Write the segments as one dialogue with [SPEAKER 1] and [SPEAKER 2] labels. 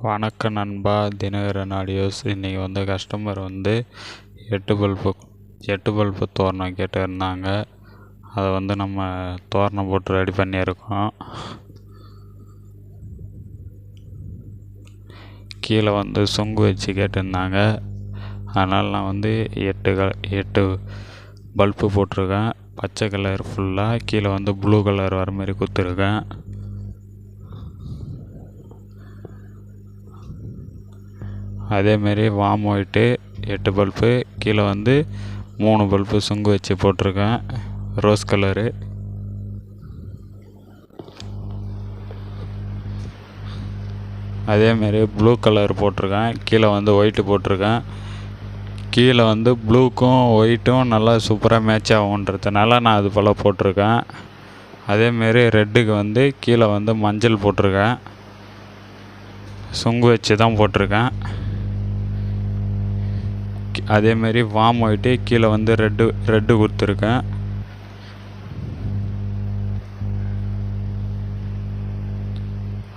[SPEAKER 1] வணக்கம் நண்பா, தினகரன் ஆடியோஸ். இன்றைக்கி கஸ்டமர் 8 பல்பு தோரணம் கேட்டிருந்தாங்க. அதை நம்ம தோரணம் போட்டு ரெடி பண்ணியிருக்கோம். கீழே சொங்கு வச்சு கேட்டிருந்தாங்க. அதனால் நான் 8 பல்பு போட்டிருக்கேன். பச்சை கலர் ஃபுல்லாக, கீழே ப்ளூ கலர் வர மாதிரி கொடுத்துருக்கேன். அதேமாரி வார்ம் ஒயிட்டு 8 பல்பு, கீழே 3 பல்பு சுங்கு வச்சு போட்டிருக்கேன், ரோஸ் கலரு. அதேமாரி ப்ளூ கலர் போட்டிருக்கேன், கீழே ஒயிட்டு போட்டிருக்கேன். கீழே ப்ளூக்கும் ஒயிட்டும் நல்லா சூப்பராக மேட்ச் ஆகுன்றதுனால நான் அது போல் போட்டிருக்கேன். அதேமாரி ரெட்டுக்கு கீழே மஞ்சள் போட்டிருக்கேன், சுங்கு வச்சு தான் போட்டிருக்கேன். அதேமாரி வார்ம் ஒயிட்டு கீழே ரெட்டு கொடுத்துருக்கேன்.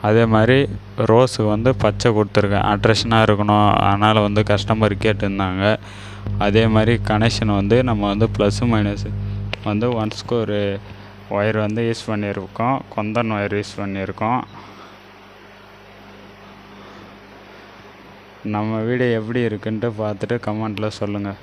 [SPEAKER 1] அதே மாதிரி ரோஸு பச்சை கொடுத்துருக்கேன், அட்ராக்ஷனாக இருக்கணும். அதனால் கஸ்டமர் கேட்டிருந்தாங்க. அதே மாதிரி கனெக்ஷன் நம்ம ப்ளஸ்ஸு மைனஸு ஒன்ஸ்க்கு ஒரு ஒயர் யூஸ் பண்ணியிருக்கோம், கொந்தன் ஒயர் யூஸ் பண்ணியிருக்கோம். நம்ம வீடியோ எப்படி இருக்குன்ட்டு பார்த்துட்டு கமெண்ட்டில் சொல்லுங்கள்.